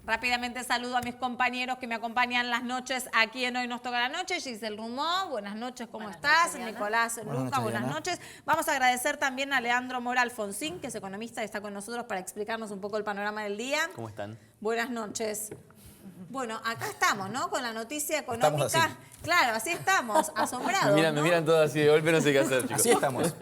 Rápidamente saludo a mis compañeros que me acompañan las noches aquí en Hoy Nos Toca la Noche. Giselle Rumó, buenas noches, ¿cómo estás? Noches, Nicolás Luca, buenas noches. Vamos a agradecer también a Leandro Mora Alfonsín, que es economista y está con nosotros para explicarnos un poco el panorama del día. ¿Cómo están? Buenas noches. Bueno, acá estamos, ¿no? Con la noticia económica. Claro, así estamos, asombrados. Me miran todos así de golpe, no sé qué hacer, chicos. Así estamos.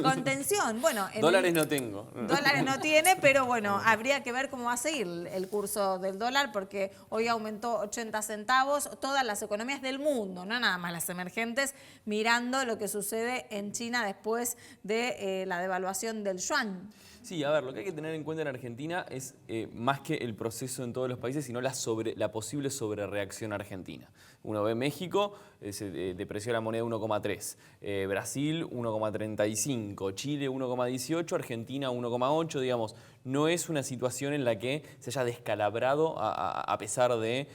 Con tensión. Bueno, dólares no tengo. Dólares no tiene, pero bueno, habría que ver cómo va a seguir el curso del dólar, porque hoy aumentó 80 centavos. Todas las economías del mundo, no nada más las emergentes, mirando lo que sucede en China después de la devaluación del yuan. Sí, a ver, lo que hay que tener en cuenta en Argentina es más que el proceso en todos los países, sino la posible sobrereacción argentina. Uno ve México, se depreció la moneda 1,3, Brasil 1,35, Chile 1,18, Argentina 1,8, digamos. No es una situación en la que se haya descalabrado a pesar de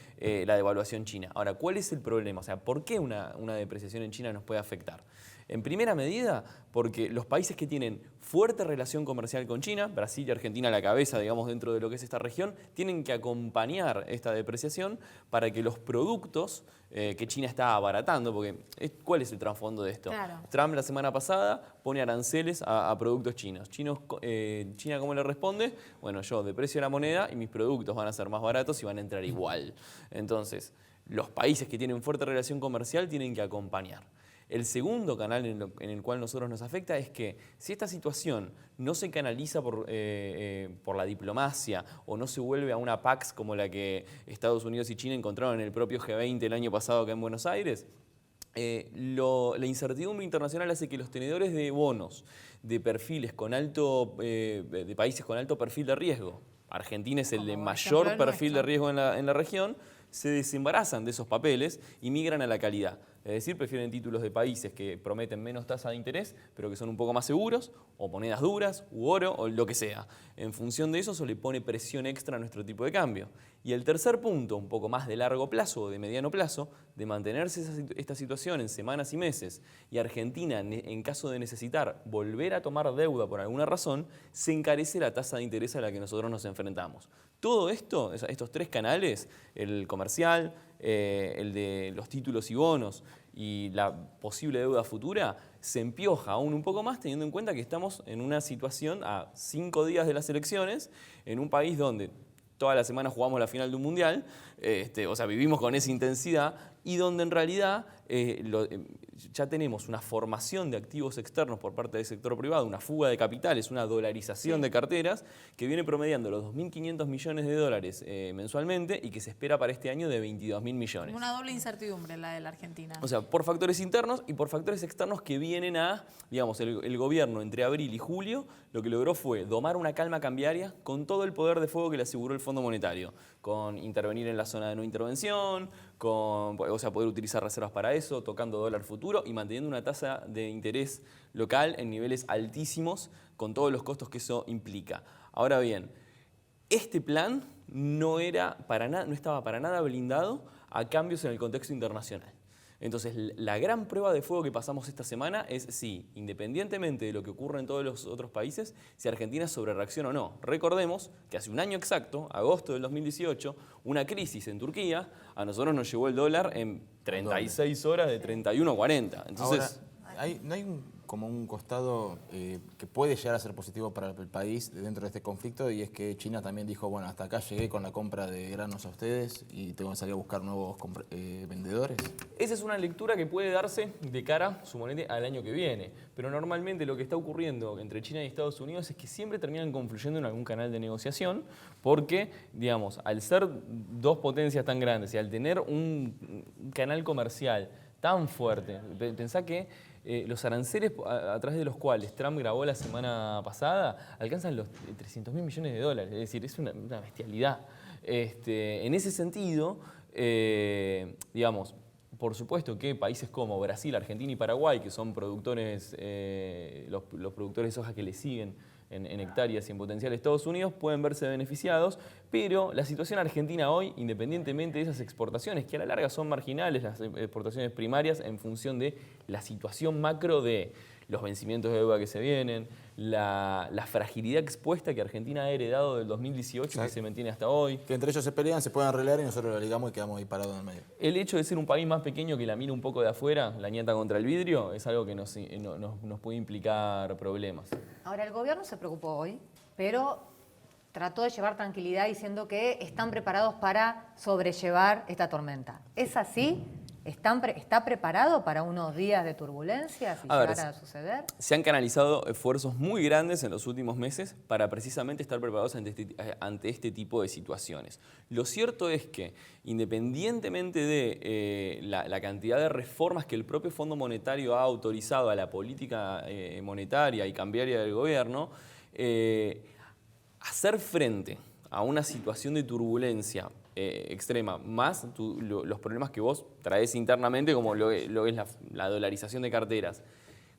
la devaluación china. Ahora, ¿cuál es el problema? O sea, ¿por qué una depreciación en China nos puede afectar? En primera medida, porque los países que tienen fuerte relación comercial con China, Brasil y Argentina a la cabeza, digamos, dentro de lo que es esta región, tienen que acompañar esta depreciación para que los productos que China está abaratando, porque ¿cuál es el trasfondo de esto? Claro. Trump la semana pasada pone aranceles a productos chinos. China, ¿cómo le responde? Bueno, yo deprecio la moneda y mis productos van a ser más baratos y van a entrar igual. Entonces, los países que tienen fuerte relación comercial tienen que acompañar. El segundo canal en el cual nosotros nos afecta es que si esta situación no se canaliza por la diplomacia o no se vuelve a una Pax como la que Estados Unidos y China encontraron en el propio G20 el año pasado acá en Buenos Aires, la incertidumbre internacional hace que los tenedores de bonos de perfiles con de países con alto perfil de riesgo, Argentina es el de mayor perfil de riesgo en la región, se desembarazan de esos papeles y migran a la calidad. Es decir, prefieren títulos de países que prometen menos tasa de interés, pero que son un poco más seguros, o monedas duras, u oro, o lo que sea. En función de eso, se le pone presión extra a nuestro tipo de cambio. Y el tercer punto, un poco más de largo plazo o de mediano plazo, de mantenerse esta situación en semanas y meses, y Argentina, en caso de necesitar volver a tomar deuda por alguna razón, se encarece la tasa de interés a la que nosotros nos enfrentamos. Todo esto, estos tres canales, el comercial, el de los títulos y bonos y la posible deuda futura, se empioja aún un poco más teniendo en cuenta que estamos en una situación a 5 días de las elecciones, en un país donde toda la semana jugamos la final de un mundial, o sea, vivimos con esa intensidad y donde en realidad ya tenemos una formación de activos externos por parte del sector privado, una fuga de capitales, una dolarización de carteras que viene promediando los 2.500 millones de dólares mensualmente y que se espera para este año de 22.000 millones. Una doble incertidumbre la de la Argentina. O sea, por factores internos y por factores externos que vienen digamos, el gobierno entre abril y julio lo que logró fue domar una calma cambiaria con todo el poder de fuego que le aseguró el Fondo Monetario, con intervenir en la zona de no intervención, poder utilizar reservas para eso, tocando dólar futuro y manteniendo una tasa de interés local en niveles altísimos con todos los costos que eso implica. Ahora bien, este plan no estaba para nada blindado a cambios en el contexto internacional. Entonces, la gran prueba de fuego que pasamos esta semana es si, independientemente de lo que ocurre en todos los otros países, si Argentina sobrereacciona o no. Recordemos que hace un año exacto, agosto del 2018, una crisis en Turquía, a nosotros nos llevó el dólar en 36 horas de 31 a 40. Entonces, ahora, ¿no hay como un costado que puede llegar a ser positivo para el país dentro de este conflicto? Y es que China también dijo, bueno, hasta acá llegué con la compra de granos a ustedes y tengo que salir a buscar nuevos vendedores. Esa es una lectura que puede darse de cara, suponete, al año que viene. Pero normalmente lo que está ocurriendo entre China y Estados Unidos es que siempre terminan confluyendo en algún canal de negociación porque, digamos, al ser dos potencias tan grandes y al tener un canal comercial tan fuerte, pensá que los aranceles a través de los cuales Trump grabó la semana pasada alcanzan los 300.000 millones de dólares, es decir, es una bestialidad. En ese sentido, digamos, por supuesto que países como Brasil, Argentina y Paraguay, que son productores, los productores de soja que le siguen en hectáreas y en potencial Estados Unidos, pueden verse beneficiados, pero la situación argentina hoy, independientemente de esas exportaciones, que a la larga son marginales, las exportaciones primarias, en función de la situación macro de los vencimientos de deuda que se vienen, la fragilidad expuesta que Argentina ha heredado del 2018 Exacto. que se mantiene hasta hoy. Que entre ellos se pelean, se pueden arreglar y nosotros lo ligamos y quedamos ahí parados en el medio. El hecho de ser un país más pequeño que la mira un poco de afuera, la nieta contra el vidrio, es algo que nos puede implicar problemas. Ahora, el gobierno se preocupó hoy, pero trató de llevar tranquilidad diciendo que están preparados para sobrellevar esta tormenta. ¿Es así? ¿Está preparado para unos días de turbulencia si llegara a suceder? Se han canalizado esfuerzos muy grandes en los últimos meses para precisamente estar preparados ante este tipo de situaciones. Lo cierto es que, independientemente de la cantidad de reformas que el propio Fondo Monetario ha autorizado a la política monetaria y cambiaria del gobierno, hacer frente a una situación de turbulencia extrema, más los problemas que vos traes internamente, como lo es la dolarización de carteras,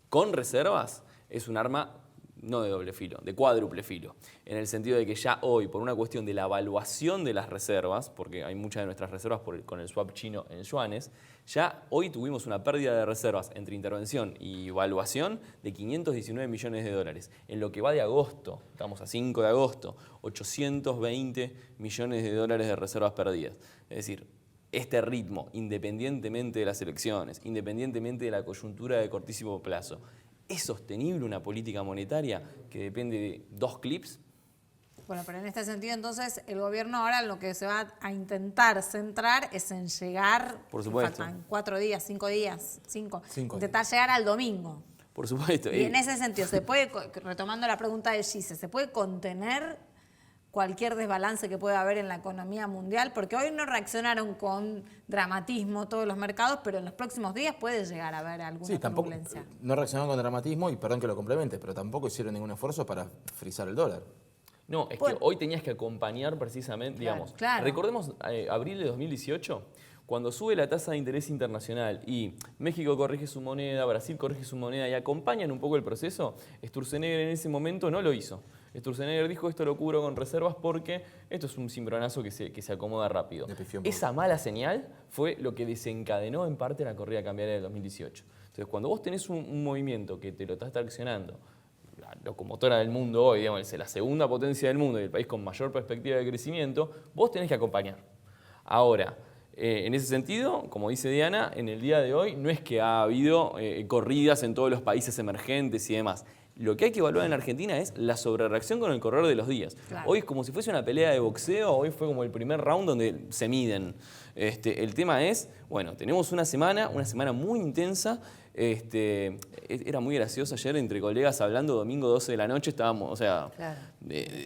con reservas, es un arma no de doble filo, de cuádruple filo, en el sentido de que ya hoy, por una cuestión de la evaluación de las reservas, porque hay muchas de nuestras reservas con el swap chino en yuanes, ya hoy tuvimos una pérdida de reservas entre intervención y evaluación de 519 millones de dólares. En lo que va de agosto, estamos a 5 de agosto, 820 millones de dólares de reservas perdidas. Es decir, este ritmo, independientemente de las elecciones, independientemente de la coyuntura de cortísimo plazo, ¿es sostenible una política monetaria que depende de 2 clips? Bueno, pero en este sentido, entonces, el gobierno ahora lo que se va a intentar centrar es en llegar, Por supuesto. faltan 4 días, 5 días, 5, 5 intentar llegar al domingo. Por supuesto. Y en ese sentido, ¿se puede, retomando la pregunta de Gise, ¿se puede contener cualquier desbalance que pueda haber en la economía mundial? Porque hoy no reaccionaron con dramatismo todos los mercados, pero en los próximos días puede llegar a haber alguna tampoco, turbulencia. no reaccionaron con dramatismo y perdón que lo complemente, pero tampoco hicieron ningún esfuerzo para frizar el dólar. No, es Bueno. que hoy tenías que acompañar precisamente, digamos, claro. recordemos abril de 2018, cuando sube la tasa de interés internacional y México corrige su moneda, Brasil corrige su moneda y acompañan un poco el proceso, Sturzenegger en ese momento no lo hizo. Sturzenegger dijo, esto lo cubro con reservas porque esto es un cimbronazo que se acomoda rápido. Esa mala señal fue lo que desencadenó en parte la corrida cambiaria del 2018. Entonces, cuando vos tenés un movimiento que te lo está traccionando, la locomotora del mundo hoy, digamos, es la segunda potencia del mundo y el país con mayor perspectiva de crecimiento, vos tenés que acompañar. Ahora, en ese sentido, como dice Diana, en el día de hoy no es que ha habido corridas en todos los países emergentes y demás. Lo que hay que evaluar en Argentina es la sobrereacción con el correr de los días. Claro. Hoy es como si fuese una pelea de boxeo, hoy fue como el primer round donde se miden. El tema es, bueno, tenemos una semana muy intensa. Era muy gracioso ayer entre colegas hablando, domingo 12 de la noche, estábamos, o sea... Claro.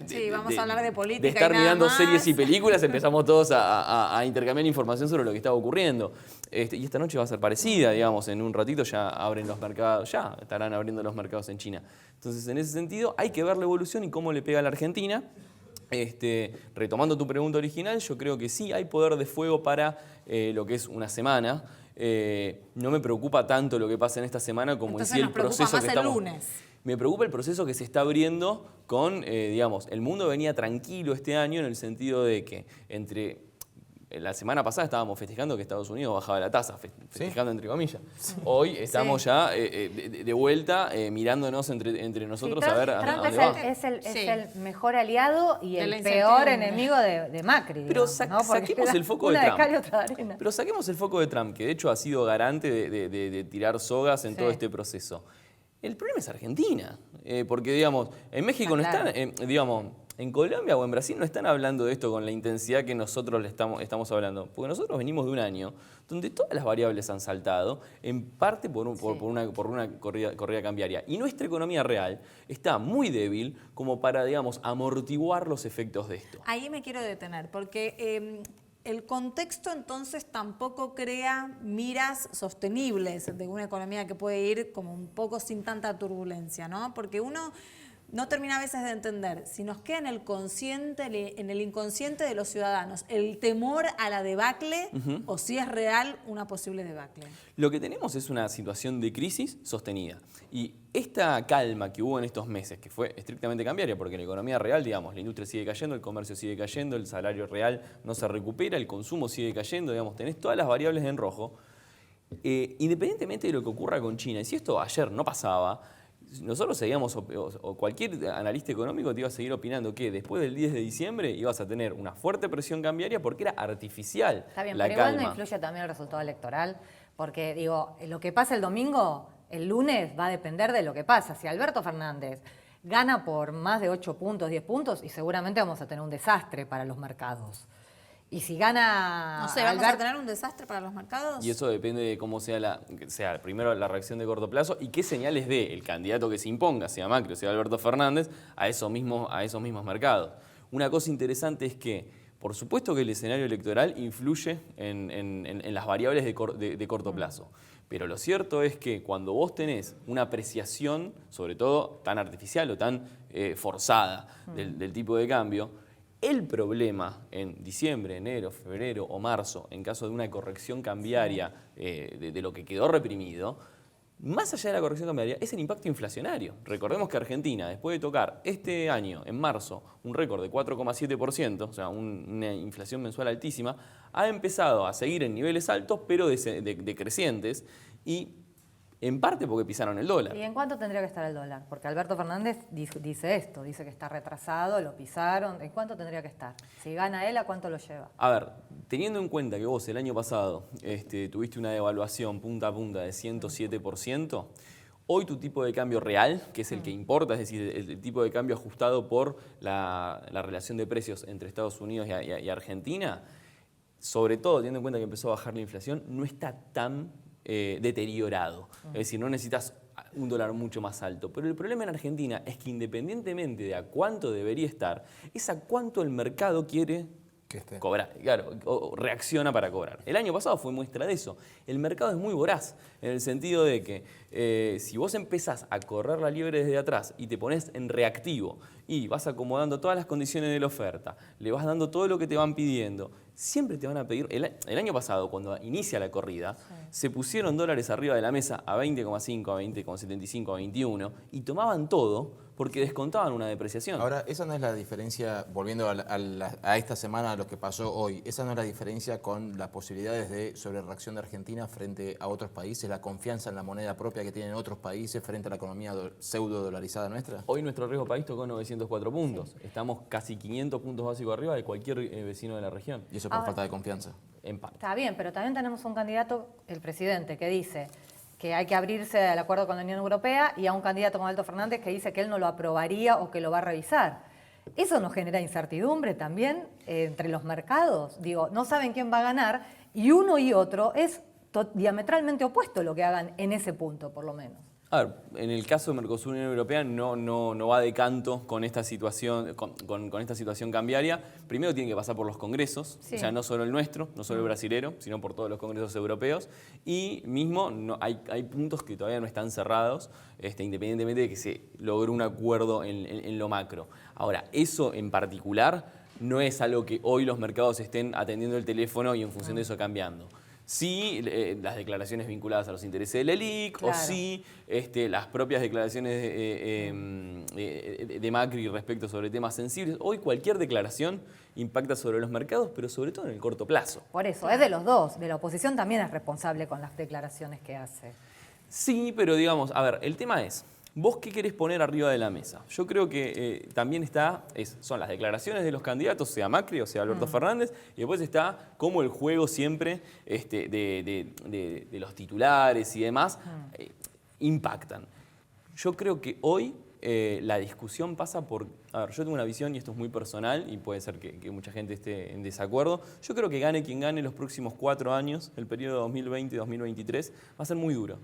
Sí, vamos a hablar de política De estar y nada mirando más. series y películas, empezamos todos a intercambiar información sobre lo que estaba ocurriendo. Y esta noche va a ser parecida, digamos, en un ratito ya abren los mercados, ya estarán abriendo los mercados en China. Entonces, en ese sentido, hay que ver la evolución y cómo le pega a la Argentina. Retomando tu pregunta original, yo creo que sí hay poder de fuego para lo que es una semana. No me preocupa tanto lo que pasa en esta semana como en Entonces sí nos el preocupa proceso más que el estamos... lunes. Me preocupa el proceso que se está abriendo con, digamos, el mundo venía tranquilo este año en el sentido de que la semana pasada estábamos festejando que Estados Unidos bajaba la tasa, festejando entre comillas. Hoy estamos ya de vuelta mirándonos entre nosotros Sí, a ver Trump a dónde vamos. es Sí. el mejor aliado y De la el peor incertidumbre. enemigo de Macri. Pero digamos, ¿no? Porque saquemos el foco de una Trump. cal y otra de arena. Pero saquemos el foco de Trump, que de hecho ha sido garante de tirar sogas en Sí. todo este proceso. El problema es Argentina, porque digamos, en México no claro. están, digamos, en Colombia o en Brasil no están hablando de esto con la intensidad que nosotros le estamos hablando, porque nosotros venimos de un año donde todas las variables han saltado, en parte por una corrida cambiaria. Y nuestra economía real está muy débil como para, digamos, amortiguar los efectos de esto. Ahí me quiero detener, porque el contexto entonces tampoco crea miras sostenibles de una economía que puede ir como un poco sin tanta turbulencia, ¿no? Porque uno no termina a veces de entender si nos queda en el inconsciente de los ciudadanos el temor a la debacle o si es real una posible debacle. Lo que tenemos es una situación de crisis sostenida. Y esta calma que hubo en estos meses, que fue estrictamente cambiaria, porque la economía real, digamos, la industria sigue cayendo, el comercio sigue cayendo, el salario real no se recupera, el consumo sigue cayendo, digamos, tenés todas las variables en rojo. Independientemente de lo que ocurra con China, y si esto ayer no pasaba, nosotros seguíamos, o cualquier analista económico te iba a seguir opinando que después del 10 de diciembre ibas a tener una fuerte presión cambiaria porque era artificial Está bien, la pero igual calma. no influye también el resultado electoral, porque digo, lo que pasa el domingo, el lunes va a depender de lo que pasa. Si Alberto Fernández gana por más de 8 puntos, 10 puntos, y seguramente vamos a tener un desastre para los mercados. Y si gana No sé, ¿vamos a Alberto, tener un desastre para los mercados? Y eso depende de cómo sea primero la reacción de corto plazo y qué señales dé el candidato que se imponga, sea Macri o sea Alberto Fernández, a esos mismos mercados. Una cosa interesante es que, por supuesto que el escenario electoral influye en las variables de corto plazo. Pero lo cierto es que cuando vos tenés una apreciación, sobre todo tan artificial o tan forzada del tipo de cambio, el problema en diciembre, enero, febrero o marzo, en caso de una corrección cambiaria de lo que quedó reprimido, más allá de la corrección cambiaria, es el impacto inflacionario. Recordemos que Argentina, después de tocar este año, en marzo, un récord de 4,7%, o sea, una inflación mensual altísima, ha empezado a seguir en niveles altos, pero decrecientes, y en parte porque pisaron el dólar. ¿y en cuánto tendría que estar el dólar? Porque Alberto Fernández dice esto, dice que está retrasado, lo pisaron. ¿En cuánto tendría que estar? Si gana él, ¿a cuánto lo lleva? A ver, teniendo en cuenta que vos el año pasado tuviste una devaluación punta a punta de 107%, hoy tu tipo de cambio real, que es el que importa, es decir, el tipo de cambio ajustado por la relación de precios entre Estados Unidos y Argentina, sobre todo teniendo en cuenta que empezó a bajar la inflación, no está tan deteriorado. Es decir, no necesitas un dólar mucho más alto. Pero el problema en Argentina es que independientemente de a cuánto debería estar, es a cuánto el mercado quiere Que esté. cobrar, claro, o reacciona para cobrar. El año pasado fue muestra de eso. El mercado es muy voraz, en el sentido de que si vos empezás a correr la liebre desde atrás y te pones en reactivo y vas acomodando todas las condiciones de la oferta, le vas dando todo lo que te van pidiendo, siempre te van a pedir. El año pasado, cuando inicia la corrida, se pusieron dólares arriba de la mesa a 20,5, a 20,75, a 21 y tomaban todo porque descontaban una depreciación. Ahora, esa no es la diferencia, volviendo a esta semana, a lo que pasó hoy, esa no es la diferencia con las posibilidades de sobrereacción de Argentina frente a otros países, la confianza en la moneda propia que tienen otros países frente a la economía pseudo dolarizada nuestra. Hoy nuestro riesgo país tocó 904 puntos. Estamos casi 500 puntos básicos arriba de cualquier vecino de la región. Y eso por falta de confianza. En parte. Está bien, pero también tenemos un candidato, el presidente, que dice que hay que abrirse al acuerdo con la Unión Europea, y a un candidato como Alberto Fernández que dice que él no lo aprobaría o que lo va a revisar. Eso nos genera incertidumbre también entre los mercados. Digo, no saben quién va a ganar y uno y otro es diametralmente opuesto lo que hagan en ese punto, por lo menos. A ver, en el caso de Mercosur y Unión Europea no va de canto con esta situación, con esta situación cambiaria. Primero tiene que pasar por los congresos, Sí. o sea, no solo el nuestro, no solo el brasilero, sino por todos los congresos europeos. Y mismo hay puntos que todavía no están cerrados, independientemente de que se logró un acuerdo en lo macro. Ahora, eso en particular no es algo que hoy los mercados estén atendiendo el teléfono y en función de eso cambiando. Sí, las declaraciones vinculadas a los intereses de la LELIC, Claro. o sí las propias declaraciones de Macri respecto sobre temas sensibles. Hoy cualquier declaración impacta sobre los mercados, pero sobre todo en el corto plazo. Por eso, es de los dos. De la oposición también es responsable con las declaraciones que hace. Sí, pero digamos, a ver, el tema es, ¿vos qué querés poner arriba de la mesa? Yo creo que también son las declaraciones de los candidatos, sea Macri o sea Alberto Fernández, y después está como el juego siempre de los titulares y demás impactan. Yo creo que hoy la discusión pasa por... A ver, yo tengo una visión, y esto es muy personal, y puede ser que mucha gente esté en desacuerdo. Yo creo que gane quien gane los próximos 4 años, el periodo 2020-2023, va a ser muy duro.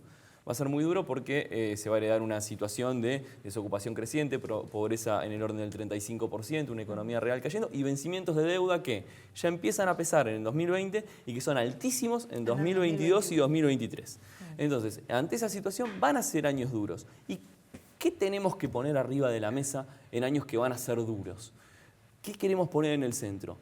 Va a ser muy duro porque se va a heredar una situación de desocupación creciente, pobreza en el orden del 35%, una economía real cayendo y vencimientos de deuda que ya empiezan a pesar en el 2020 y que son altísimos en 2022 y 2023. Entonces, ante esa situación van a ser años duros. ¿Y qué tenemos que poner arriba de la mesa en años que van a ser duros? ¿Qué queremos poner en el centro?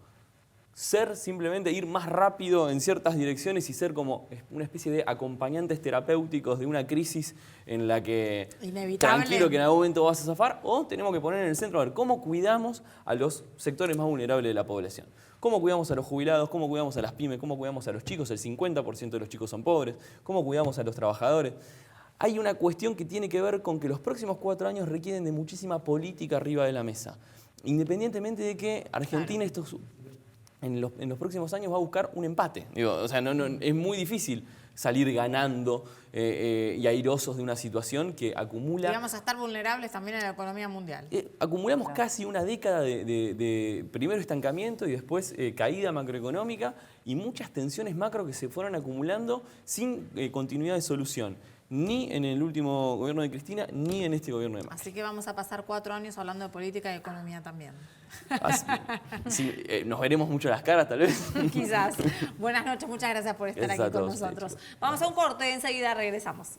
Simplemente ir más rápido en ciertas direcciones y ser como una especie de acompañantes terapéuticos de una crisis en la que Inevitable. tranquilo que en algún momento vas a zafar, o tenemos que poner en el centro a ver cómo cuidamos a los sectores más vulnerables de la población. Cómo cuidamos a los jubilados, cómo cuidamos a las pymes, cómo cuidamos a los chicos, el 50% de los chicos son pobres, cómo cuidamos a los trabajadores. hay una cuestión que tiene que ver con que los próximos 4 años requieren de muchísima política arriba de la mesa. Independientemente de que Argentina en los próximos años va a buscar un empate. Digo, o sea, es muy difícil salir ganando y airosos de una situación que acumula... Y vamos a estar vulnerables también en la economía mundial. Acumulamos casi una década de primero estancamiento y después caída macroeconómica y muchas tensiones macro que se fueron acumulando sin continuidad de solución. Ni en el último gobierno de Cristina, ni en este gobierno de Macri. Así que vamos a pasar 4 años hablando de política y economía también. Sí, nos veremos mucho las caras, tal vez. Quizás. Buenas noches, muchas gracias por estar aquí con nosotros. Vamos a un corte, enseguida regresamos.